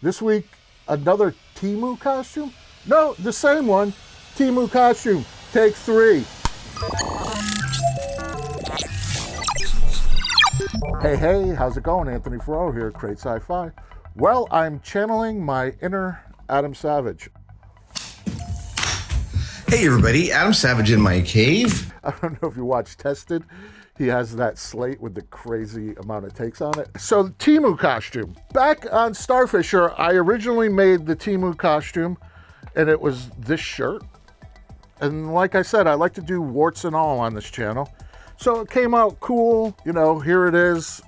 This week, another Teemu costume? No, the same one. Teemu costume, take 3. Hey, how's it going? Anthony Ferraro here at Create Sci-Fi. Well, I'm channeling my inner Adam Savage. Hey everybody, Adam Savage in my cave. I don't know if you watched Tested. He has that slate with the crazy amount of takes on it. So, the Teemu costume. Back on Starfisher, I originally made the Teemu costume, and it was this shirt. And like I said, I like to do warts and all on this channel. So it came out cool, here it is.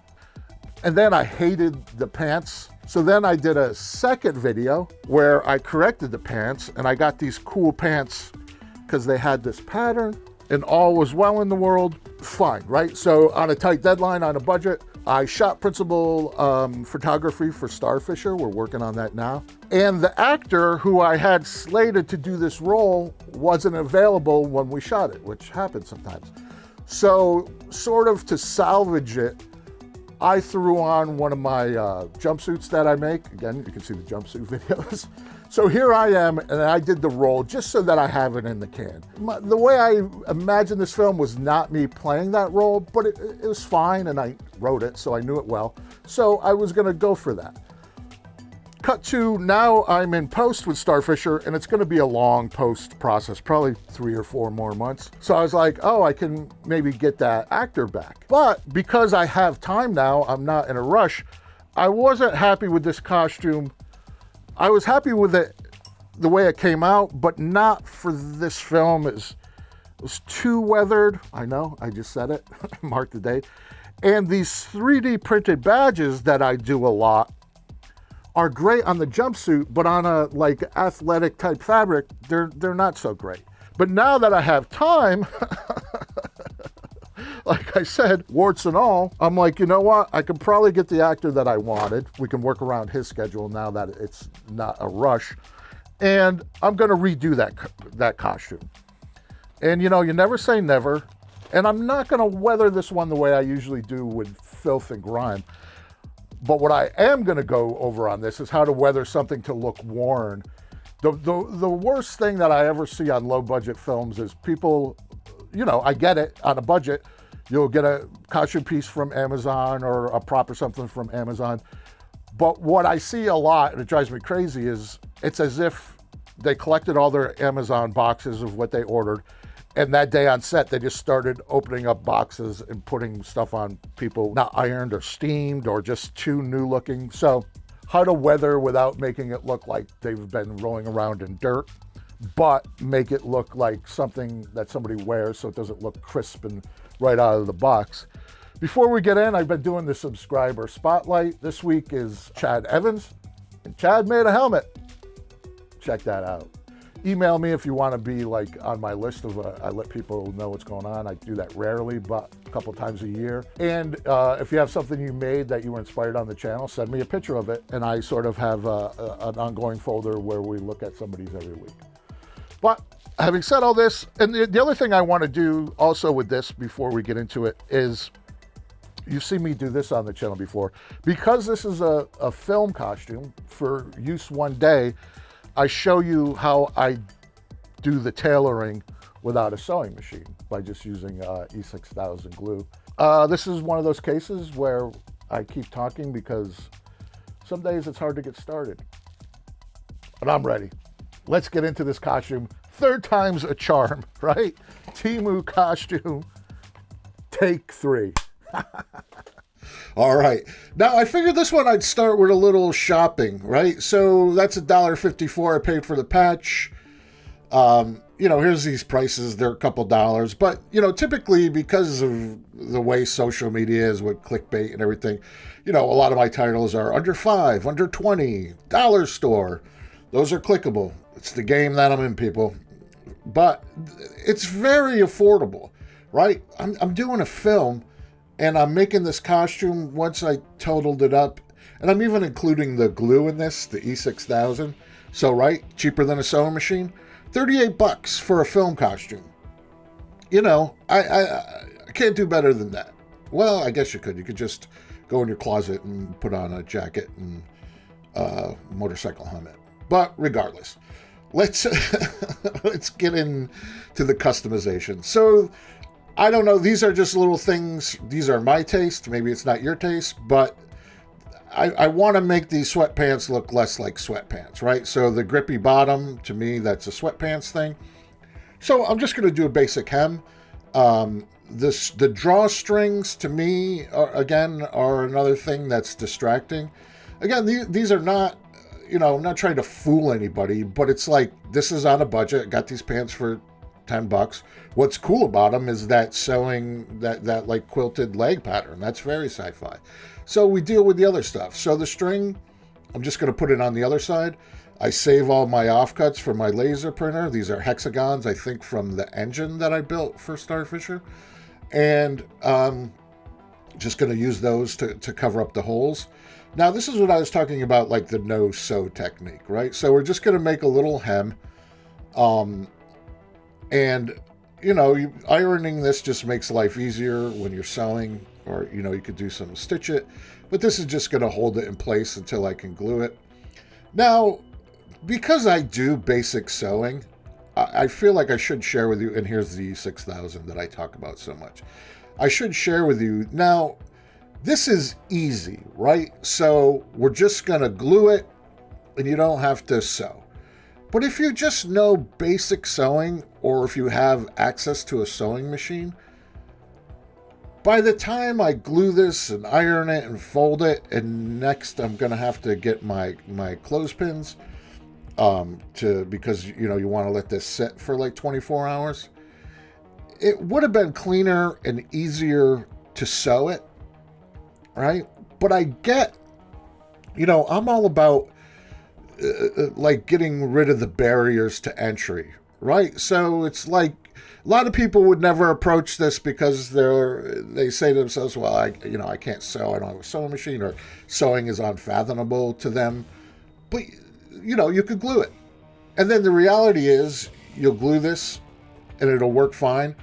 And then I hated the pants. So then I did a second video where I corrected the pants, and I got these cool pants because they had this pattern, and all was well in the world. Fine, right? So on a tight deadline, on a budget, I shot principal photography for Starfisher. We're working on that now. And the actor who I had slated to do this role wasn't available when we shot it, which happens sometimes. So sort of to salvage it, I threw on one of my jumpsuits that I make. Again, you can see the jumpsuit videos. So here I am, and I did the role just so that I have it in the can. The way I imagined this film was not me playing that role, but it was fine, and I wrote it, so I knew it well. So I was gonna go for that. Cut to now I'm in post with Starfisher, and it's gonna be a long post process, probably 3 or 4 more months. So I was like, oh, I can maybe get that actor back. But because I have time now, I'm not in a rush, I wasn't happy with this costume. I was happy with it the way it came out, but not for this film. It was too weathered. I know, I just said it, mark the date. And these 3D printed badges that I do a lot are great on the jumpsuit, but on a like athletic type fabric, they're not so great. But now that I have time, like I said, warts and all, I'm like, you know what? I can probably get the actor that I wanted. We can work around his schedule now that it's not a rush. And I'm gonna redo that costume. And you never say never. And I'm not gonna weather this one the way I usually do with filth and grime. But what I am gonna go over on this is how to weather something to look worn. The worst thing that I ever see on low budget films is people, I get it, on a budget, you'll get a costume piece from Amazon or a prop or something from Amazon. But what I see a lot, and it drives me crazy, is it's as if they collected all their Amazon boxes of what they ordered, and that day on set, they just started opening up boxes and putting stuff on people not ironed or steamed or just too new looking. So how to weather without making it look like they've been rolling around in dirt, but make it look like something that somebody wears so it doesn't look crisp and right out of the box. Before we get in, I've been doing the subscriber spotlight. This week is Chad Evans, and Chad made a helmet. Check that out. Email me if you want to be like on my list of, I let people know what's going on. I do that rarely, but a couple times a year. And if you have something you made that you were inspired on the channel, send me a picture of it. And I sort of have an ongoing folder where we look at somebody's every week. But having said all this, and the other thing I want to do also with this before we get into it is, you've seen me do this on the channel before. Because this is a film costume for use one day, I show you how I do the tailoring without a sewing machine by just using E6000 glue. This is one of those cases where I keep talking because some days it's hard to get started. But I'm ready. Let's get into this costume. 3rd time's a charm, right? Teemu costume, take 3. All right. Now, I figured this one I'd start with a little shopping, right? So that's $1.54 I paid for the patch. Here's these prices. They're a couple dollars. But, typically because of the way social media is with clickbait and everything, a lot of my titles are under $5, under $20, dollar store. Those are clickable. It's the game that I'm in, people. But it's very affordable, right? I'm doing a film, and I'm making this costume once I totaled it up. And I'm even including the glue in this, the E6000. So, right, cheaper than a sewing machine. $38 for a film costume. I can't do better than that. Well, I guess you could. You could just go in your closet and put on a jacket and motorcycle helmet. But regardless, let's let's get into the customization. So I don't know. These are just little things. These are my taste. Maybe it's not your taste, but I want to make these sweatpants look less like sweatpants, right? So the grippy bottom, to me, that's a sweatpants thing. So I'm just going to do a basic hem. The drawstrings, to me, are another thing that's distracting. Again, these are not, I'm not trying to fool anybody, but it's like, this is on a budget. Got these pants for $10. What's cool about them is that sewing, that like quilted leg pattern. That's very sci-fi. So we deal with the other stuff. So the string, I'm just going to put it on the other side. I save all my offcuts for my laser printer. These are hexagons, I think, from the engine that I built for Starfisher. And just going to use those to cover up the holes. Now, this is what I was talking about, like the no-sew technique, right? So we're just going to make a little hem. And, ironing this just makes life easier when you're sewing, or, you could do some stitch it. But this is just going to hold it in place until I can glue it. Now, because I do basic sewing, I feel like I should share with you, and here's the 6,000 that I talk about so much. I should share with you. Now, this is easy, right? So we're just going to glue it, and you don't have to sew. But if you just know basic sewing, or if you have access to a sewing machine, by the time I glue this and iron it and fold it, and next I'm going to have to get my clothespins, because you want to let this sit for like 24 hours. It would have been cleaner and easier to sew it, right? But I get, I'm all about like getting rid of the barriers to entry, right? So it's like a lot of people would never approach this because they say to themselves, well, I can't sew. I don't have a sewing machine, or sewing is unfathomable to them. But you could glue it. And then the reality is you'll glue this and it'll work fine.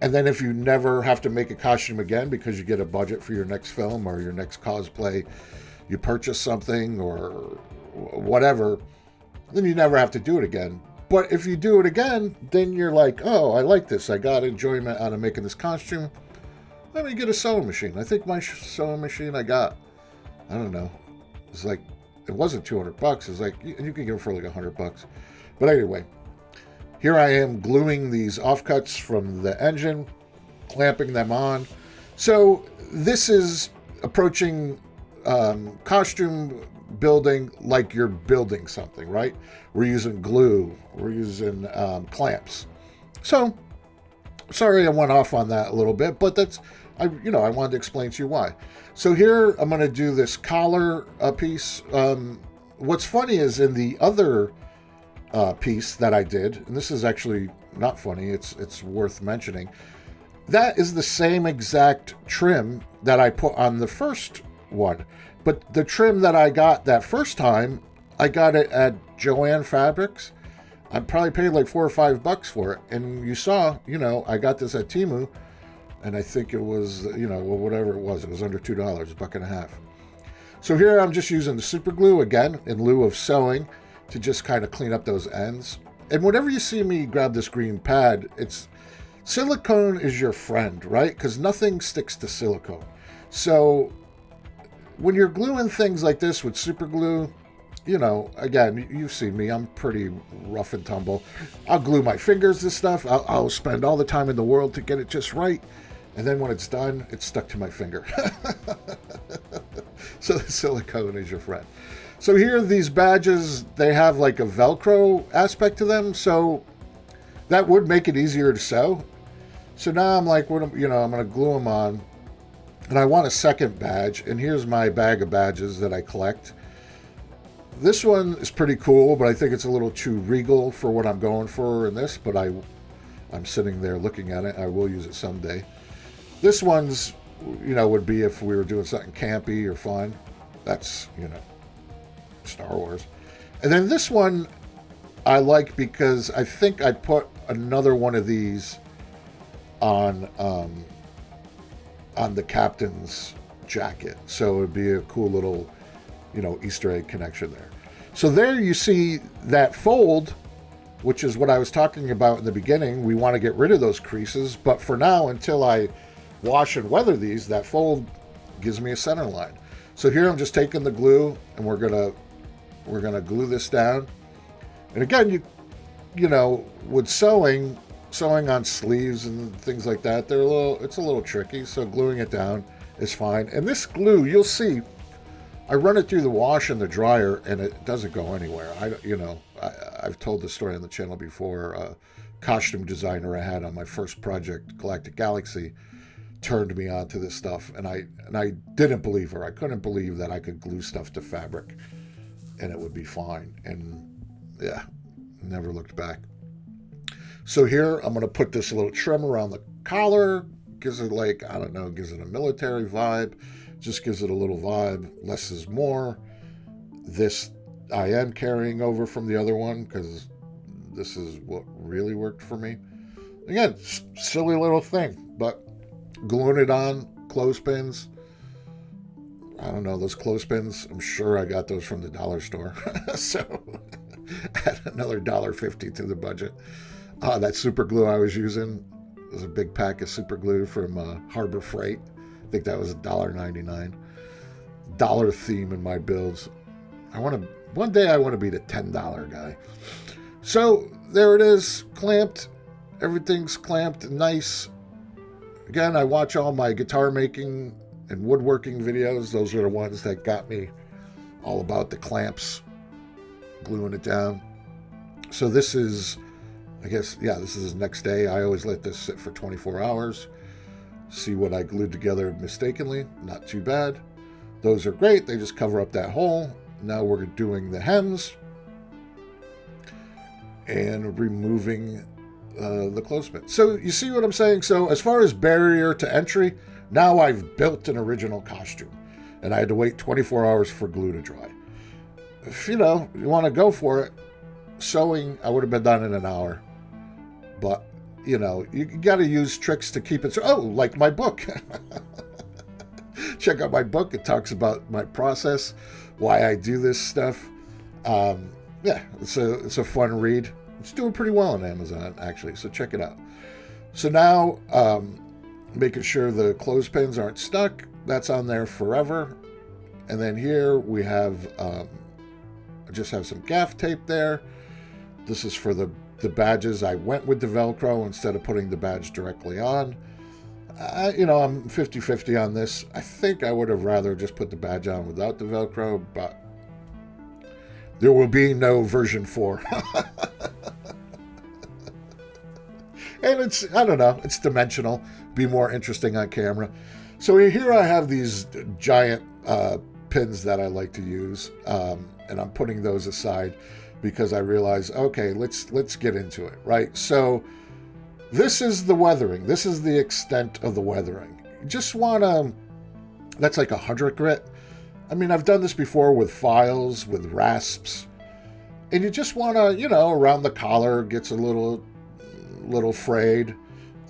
And then if you never have to make a costume again because you get a budget for your next film or your next cosplay, you purchase something or whatever, then you never have to do it again. But if you do it again, then you're like, oh, I like this. I got enjoyment out of making this costume. Let me get a sewing machine. I think my sewing machine I got, I don't know, it's like, it wasn't $200. It's like, you can get it for like $100. But anyway, here I am gluing these offcuts from the engine, clamping them on. So this is approaching costume building like you're building something, right? We're using glue. We're using clamps. So, sorry I went off on that a little bit, but I wanted to explain to you why. So here I'm going to do this collar piece. What's funny is in the other piece that I did, and this is actually not funny, it's worth mentioning, that is the same exact trim that I put on the first one. But the trim that I got that first time, I got it at Joann Fabrics. I probably paid like $4 or $5 for it. And you saw, I got this at Teemu, and I think it was, whatever it was under $2, $1.50. So here I'm just using the super glue again in lieu of sewing to just kind of clean up those ends. And whenever you see me grab this green pad, silicone is your friend, right? Because nothing sticks to silicone. So when you're gluing things like this with super glue, again, you've seen me, I'm pretty rough and tumble. I'll glue my fingers to stuff. I'll spend all the time in the world to get it just right. And then when it's done, it's stuck to my finger. So the silicone is your friend. So here, these badges, they have like a Velcro aspect to them. So that would make it easier to sew. So now I'm like, I'm going to glue them on. And I want a second badge. And here's my bag of badges that I collect. This one is pretty cool, but I think it's a little too regal for what I'm going for in this. But I'm sitting there looking at it. I will use it someday. This one's, would be if we were doing something campy or fun. That's, Star Wars. And then this one I like because I think I put another one of these on the captain's jacket. So it'd be a cool little, Easter egg connection there. So there you see that fold, which is what I was talking about in the beginning. We want to get rid of those creases, but for now, until I wash and weather these, that fold gives me a center line. So here I'm just taking the glue, and we're gonna glue this down. And again, with sewing on sleeves and things like that, it's a little tricky. So gluing it down is fine. And this glue, you'll see, I run it through the wash and the dryer, and it doesn't go anywhere. I've told this story on the channel before. A costume designer I had on my first project, Galactic Galaxy, turned me on to this stuff, and I didn't believe her. I couldn't believe that I could glue stuff to fabric and it would be fine. And yeah, never looked back. So here I'm going to put this little trim around the collar. Gives it gives it a military vibe. Just gives it a little vibe. Less is more. This I am carrying over from the other one because this is what really worked for me. Again, silly little thing, but gluing it on, clothespins. I don't know, those clothespins, I'm sure I got those from the dollar store. So add another $1.50 to the budget. That super glue I was using was a big pack of super glue from Harbor Freight. I think that was $1.99. Dollar theme in my builds. One day I want to be the $10 guy. So there it is, clamped. Everything's clamped, nice. Again, I watch all my guitar making and woodworking videos. Those are the ones that got me all about the clamps, gluing it down. So this is, this is the next day. I always let this sit for 24 hours. See what I glued together mistakenly. Not too bad. Those are great. They just cover up that hole. Now we're doing the hems and removing the clothespin. So you see what I'm saying? So as far as barrier to entry, now I've built an original costume, and I had to wait 24 hours for glue to dry. If you want to go for it, sewing, I would have been done in an hour. But you got to use tricks to keep it. Like my book. Check out my book. It talks about my process, why I do this stuff. It's a fun read. It's doing pretty well on Amazon, actually, so check it out. So now, making sure the clothespins aren't stuck. That's on there forever. And then here we have, I just have some gaff tape there. This is for the badges. I went with the Velcro instead of putting the badge directly on. I'm 50-50 on this. I think I would have rather just put the badge on without the Velcro, but there will be no version 4. And it's dimensional, be more interesting on camera. So here I have these giant pins that I like to use, and I'm putting those aside because I realize, okay, let's get into it, right? So this is the weathering. This is the extent of the weathering. You just want to, that's like 100 grit. I mean, I've done this before with files, with rasps, and you just want to, around the collar gets a little frayed.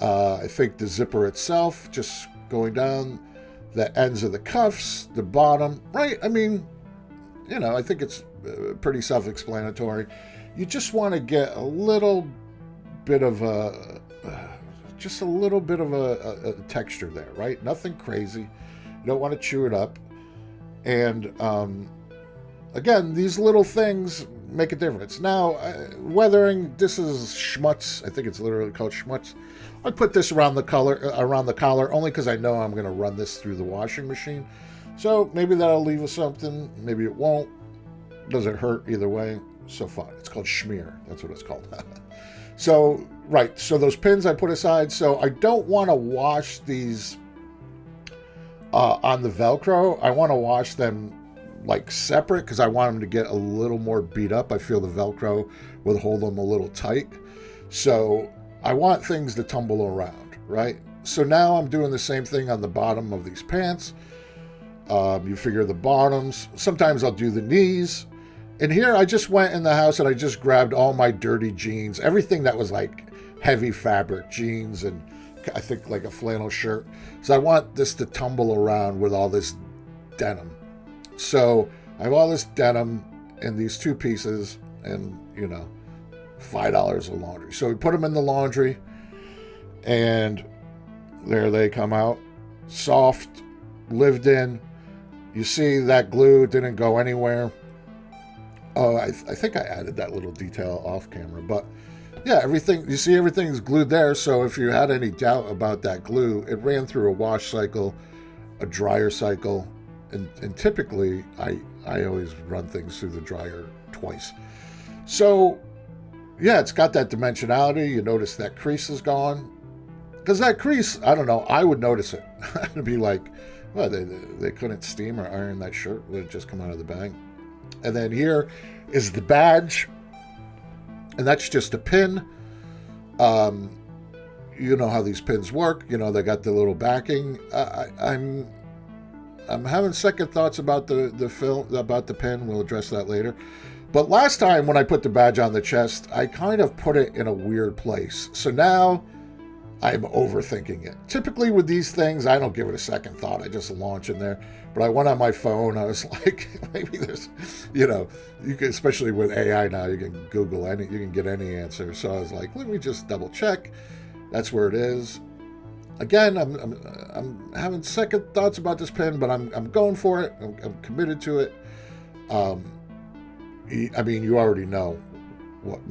I think the zipper itself, just going down the ends of the cuffs, the bottom, right? I mean, I think it's pretty self-explanatory. You just want to get a little bit of a texture there, right? Nothing crazy. You don't want to chew it up. And again, these little things make a difference. Now, weathering, this is schmutz. I think it's literally called schmutz. I put this around the collar only because I know I'm going to run this through the washing machine. So maybe that'll leave us something. Maybe it won't. Doesn't hurt either way. So fun. It's called schmear. That's what it's called. So, right. So those pins I put aside. So I don't want to wash these on the Velcro. I want to wash them like separate because I want them to get a little more beat up. I feel the Velcro would hold them a little tight. So I want things to tumble around, right? So now I'm doing the same thing on the bottom of these pants. You figure the bottoms. Sometimes I'll do the knees. And here I just went in the house and I just grabbed all my dirty jeans, everything that was like heavy fabric, jeans, and I think like a flannel shirt. So I want this to tumble around with all this denim. So I have all this denim in these 2 pieces and, $5 of laundry. So we put them in the laundry and there they come out. Soft, lived in. You see that glue didn't go anywhere. Oh, I think I added that little detail off camera, but yeah, everything's glued there. So if you had any doubt about that glue, it ran through a wash cycle, a dryer cycle, and typically I always run things through the dryer twice. So yeah, it's got that dimensionality. You notice that crease is gone. Because that crease, I don't know, I would notice it. I'd be like, well, they couldn't steam or iron that shirt. It would just come out of the bag. And then here is the badge. And that's just a pin. You know how these pins work. They got the little backing. I'm having second thoughts about the pin. We'll address that later. But last time when I put the badge on the chest, I kind of put it in a weird place. So now I'm overthinking it. Typically with these things, I don't give it a second thought. I just launch in there. But I went on my phone. I was like, maybe there's, you can, especially with AI now, you can Google you can get any answer. So I was like, let me just double check. That's where it is. Again, I'm having second thoughts about this pen, but I'm going for it. I'm committed to it. You already know what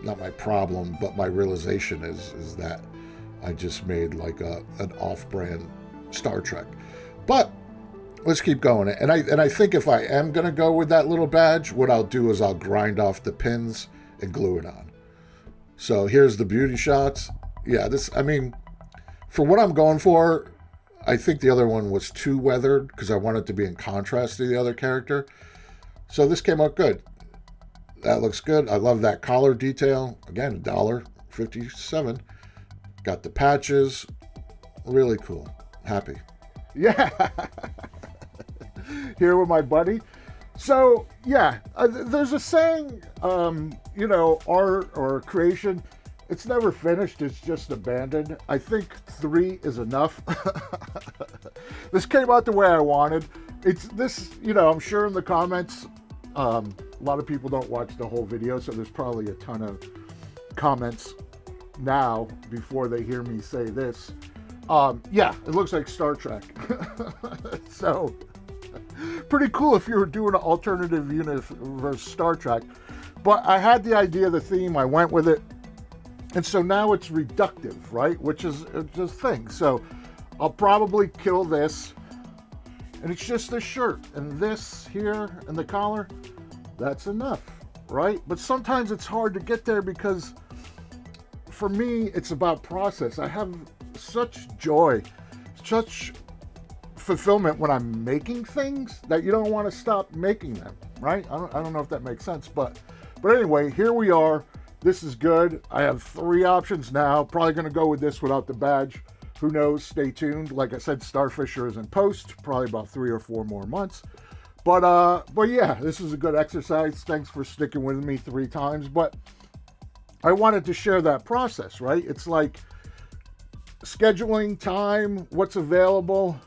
not my problem, but my realization is that I just made like an off-brand Star Trek. But let's keep going. And I think if I am going to go with that little badge, what I'll do is I'll grind off the pins and glue it on. So here's the beauty shots. Yeah, for what I'm going for, I think the other one was too weathered because I want it to be in contrast to the other character. So this came out good. That looks good. I love that collar detail. Again, $1.57. Got the patches. Really cool. Happy. Yeah. Here with my buddy. So, yeah, there's a saying, art or creation, it's never finished, it's just abandoned. I think 3 is enough. This came out the way I wanted. I'm sure in the comments, a lot of people don't watch the whole video, so there's probably a ton of comments now before they hear me say this. Yeah, it looks like Star Trek. So, pretty cool if you were doing an alternative universe Star Trek. But I had the idea, the theme, I went with it. And so now it's reductive, right? Which is just a thing. So I'll probably kill this. And it's just this shirt. And this here and the collar, that's enough, right? But sometimes it's hard to get there because for me, it's about process. I have such joy, such fulfillment when I'm making things that you don't want to stop making them, right? I don't know if that makes sense, but anyway, here we are. This is good. I have 3 options now. Probably going to go with this without the badge. Who knows? Stay tuned. Like I said, Starfisher is in post. Probably about 3 or 4 more months. But yeah, this is a good exercise. Thanks for sticking with me 3 times. But I wanted to share that process, right? It's like scheduling time, what's available,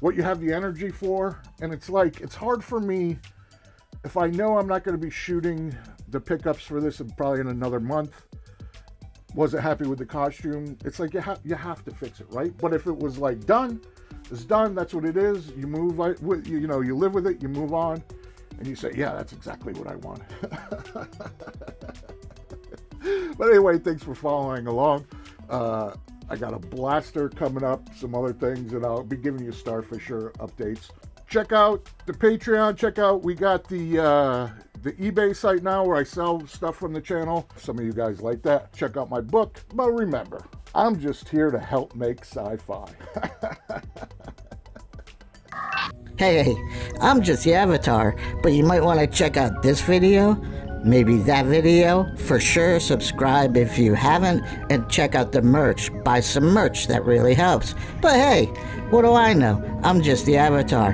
what you have the energy for. And it's like, it's hard for me if I know I'm not going to be shooting the pickups for this probably in another month. Wasn't happy with the costume. It's like you have to fix it, right? But if it was like done, it's done. That's what it is. You move, you live with it. You move on, and you say, yeah, that's exactly what I want. But anyway, thanks for following along. I got a blaster coming up, some other things, and I'll be giving you Starfisher updates. Check out the Patreon. We got the eBay site now where I sell stuff from the channel. Some of you guys like that. Check out my book. But remember, I'm just here to help make sci-fi. Hey, I'm just the avatar, but you might want to check out this video, maybe that video. For sure, subscribe if you haven't, and check out the merch. Buy some merch, that really helps. But hey, what do I know? I'm just the avatar.